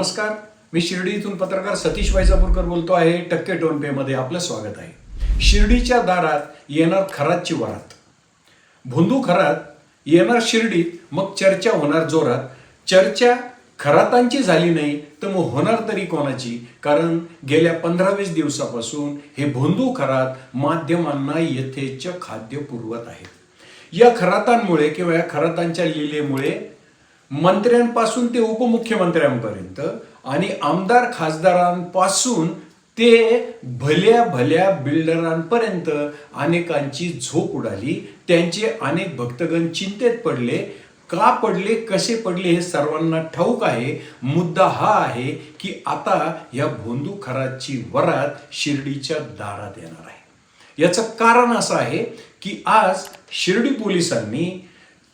नमस्कार, मी शिर्डी इथून पत्रकार सतीश वैजापूरकर बोलतो आहे. टक्के टोन पे मध्ये आपलं स्वागत आहे. शिर्डीच्या दारात येणार खरातची वरात. भोंदू खरात येणार शिर्डीत, मग चर्चा होणार जोरात. चर्चा खरातांची झाली नाही तर मग होणार तरी कोणाची? कारण गेल्या 15-20 दिवसापासून हे भोंदू खरात माध्यमांना यथेच्छ खाद्य पुरवत आहेत. या खरातांमुळे किंवा या खरातांच्या लीलेमुळे मंत्र्यांपासून ते उपमुख्यमंत्र्यांपर्यंत आणि आमदार खासदारांपासून ते भल्या भल्या बिल्डरांपर्यंत अनेकांची झोप उडाली. त्यांचे अनेक भक्तगण चिंतेत पडले. का पडले, कसे पडले हे सर्वांना ठाऊक आहे. मुद्दा हा आहे की आता या भोंदू खरातची वरात शिर्डीच्या दारात येणार आहे. याचं कारण असं आहे की आज शिर्डी पोलिसांनी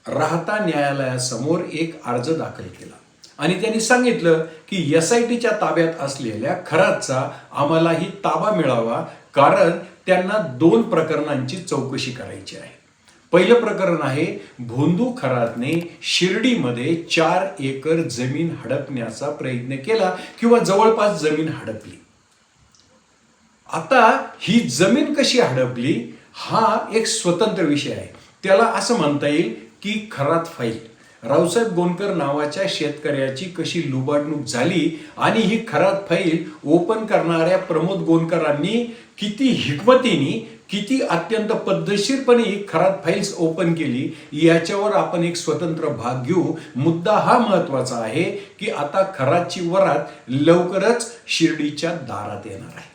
राहता न्यायालयासमोर एक अर्ज दाखल केला आणि त्यांनी सांगितलं की SITच्या ताब्यात असलेल्या खरातचा आम्हालाही ताबा मिळावा, कारण त्यांना 2 प्रकरणांची चौकशी करायची आहे. पहिलं प्रकरण आहे, भोंदू खरातने शिर्डीमध्ये 4 एकर जमीन हडपण्याचा प्रयत्न केला किंवा जवळपास जमीन हडपली. आता ही जमीन कशी हडपली हा एक स्वतंत्र विषय आहे. त्याला असं म्हणता येईल की खरात फाईल. रावसाहेब गोंडकर नावाच्या शेतकऱ्याची कशी लुबाडणूक झाली आणि ही खरात फाईल ओपन करणाऱ्या प्रमोद गोंडकरांनी किती हिकमतीने, किती अत्यंत पद्धतशीरपणे ही खरात फाईल्स ओपन केली, याच्यावर आपण एक स्वतंत्र भाग घेऊ. मुद्दा हा महत्वाचा आहे की आता खरातची वरात लवकरच शिर्डीच्या दारात येणार आहे.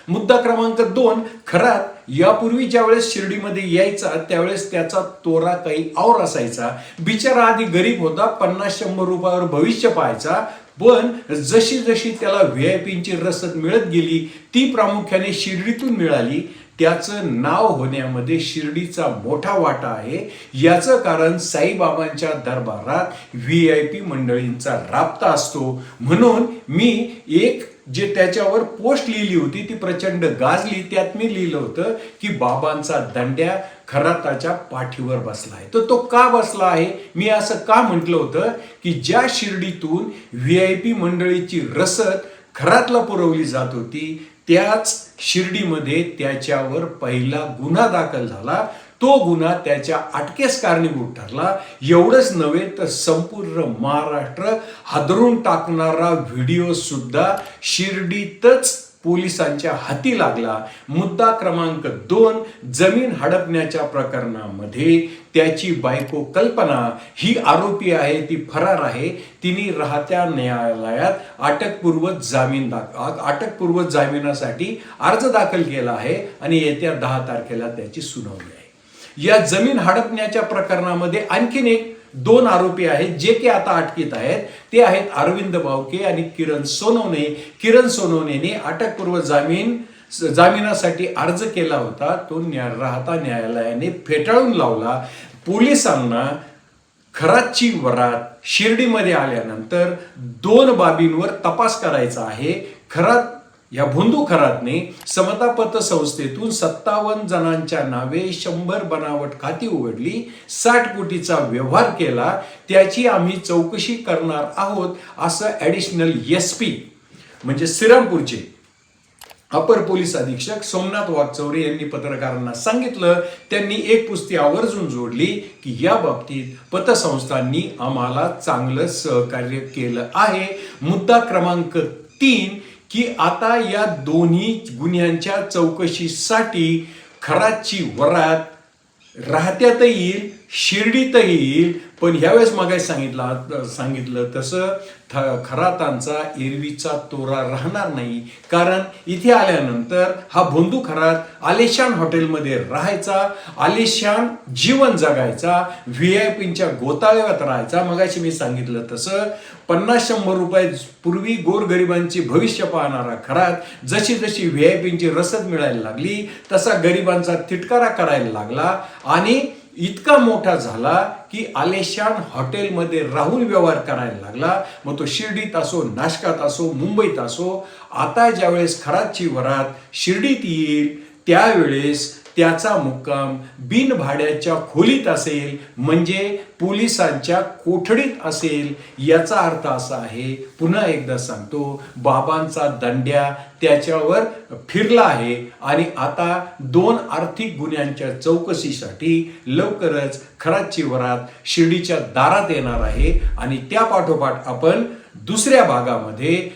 मुद्दा क्रमांक 2, खरात यापूर्वी ज्यावेळेस शिर्डीमध्ये यायचा त्यावेळेस त्याचा तोरा काही और असायचा. बिचारा आधी गरीब होता, 50-100 रुपयावर भविष्य पाहायचा. पण जशी जशी त्याला VIPची रसद मिळत गेली, ती प्रामुख्याने शिर्डीतून मिळाली. त्याचं नाव होण्यामध्ये शिर्डीचा मोठा वाटा आहे. याचं कारण साईबाबांच्या दरबारात VIP मंडळींचा राबता असतो. म्हणून मी एक जे त्याच्यावर पोस्ट लिहिली होती ती प्रचंड गाजली. त्यात मी लिहिलं होतं की बाबांचा दंड्या खराताच्या पाठीवर बसला आहे. तर तो का बसला आहे, मी असं का म्हटलं होतं की ज्या शिर्डीतून VIP मंडळीची रसद खरातला पुरवली जात होती, त्याच शिर्डीमध्ये त्याच्यावर पहिला गुन्हा दाखल झाला. तो गुन्हा त्याच्या अटकेस कारणीभूत ठरला. एवढंच नव्हे तर संपूर्ण महाराष्ट्र हादरून टाकणारा व्हिडिओ सुद्धा शिर्डीतच पोलिसांच्या हाती लागला. मुद्दा क्रमांक 2, जमीन हडपण्याच्या प्रकरणामध्ये त्याची बायको कल्पना ही आरोपी आहे, ती फरार आहे. तिने राहत्या न्यायालयात अटकपूर्व जामिनासाठी अर्ज दाखल केला आहे आणि येत्या 10 तारखेला त्याची सुनावणी आहे. या जमीन हडपण्याच्या प्रकरणामध्ये आणखीन 2 आरोपी आहेत जे की आता अटकेत आहेत. ते आहेत अरविंद बावके आणि किरण सोनवणे. किरण सोनवणेने अटकपूर्व जामिनासाठी अर्ज केला होता. तो राहता न्यायालयाने फेटाळून लावला. पोलिसांना खरातची वरात शिर्डीमध्ये आल्यानंतर 2 बाबींवर तपास करायचा आहे. खरात या भोंदू खरातने समता पतसंस्थेतून 57 जणांच्या नावे 100 बनावट खाती उघडली, 60 कोटीचा व्यवहार केला. त्याची आम्ही चौकशी करणार आहोत असं ॲडिशनल SP म्हणजे श्रीरामपूरचे अपर पोलीस अधीक्षक सोमनाथ वाघचौरे यांनी पत्रकारांना सांगितलं. त्यांनी एक पुस्ती आवर्जून जोडली की या बाबतीत पतसंस्थांनी आम्हाला चांगलं सहकार्य केलं आहे. मुद्दा क्रमांक 3 की आता या दोन्ही गुन्ह्यांच्या चौकशीसाठी खरातची वरात राहत्यातही येईल, शिर्डीतही येईल. पण ह्यावेळेस मगाशी सांगितलं तसं खरातांचा एरवीचा तोरा राहणार नाही. कारण इथे आल्यानंतर हा भोंदू खरात आलिशान हॉटेलमध्ये राहायचा, आलिशान जीवन जगायचा, VIPच्या गोताळ्यात राहायचा. मगाशी मी सांगितलं तसं 50-100 रुपये पूर्वी गोरगरिबांचे भविष्य पाहणारा खरात जशी जशी VIPची रसद मिळायला लागली तसा गरिबांचा तिटकारा करायला लागला आणि इतका मोठा झाला की आलिशान हॉटेलमध्ये राहून व्यवहार करायला लागला. मग तो शिर्डीत असो, नाशकात असो, मुंबईत असो. आता ज्यावेळेस खरातची वरात शिर्डीत येईल त्यावेळेस त्याचा मुक्काम बिनभाड्याच्या खोलीत असेल, म्हणजे पोलिसांच्या कोठडीत असेल. याचा अर्थ असा आहे, पुन्हा एकदा सांगतो, बाबांचा दंड्या त्याच्यावर फिरला आहे आणि आता 2 आर्थिक गुन्ह्यांच्या चौकशीसाठी लवकरच खराची वरात शिर्डीच्या दारात येणार आहे. आणि त्या पाठोपाठ आपण दुसऱ्या भागामध्ये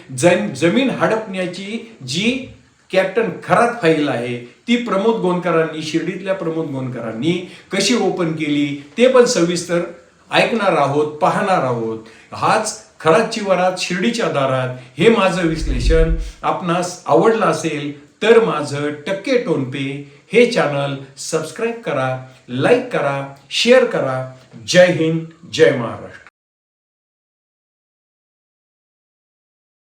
जमीन हडपण्याची जी कॅप्टन खरात फाईल आहे ती प्रमोद गोंदकरांनी, शिर्डीतल्या प्रमोद गोंदकरांनी कशी ओपन केली ते पण सविस्तर ऐकणार आहोत, पाहणार आहोत. हाच खराची वरात शिर्डीच्या दारात हे माझं विश्लेषण आपणास आवडलं असेल तर माझं टक्के टोनपे हे चॅनल सबस्क्राईब करा, लाईक करा, शेअर करा. जय हिंद, जय महाराष्ट्र.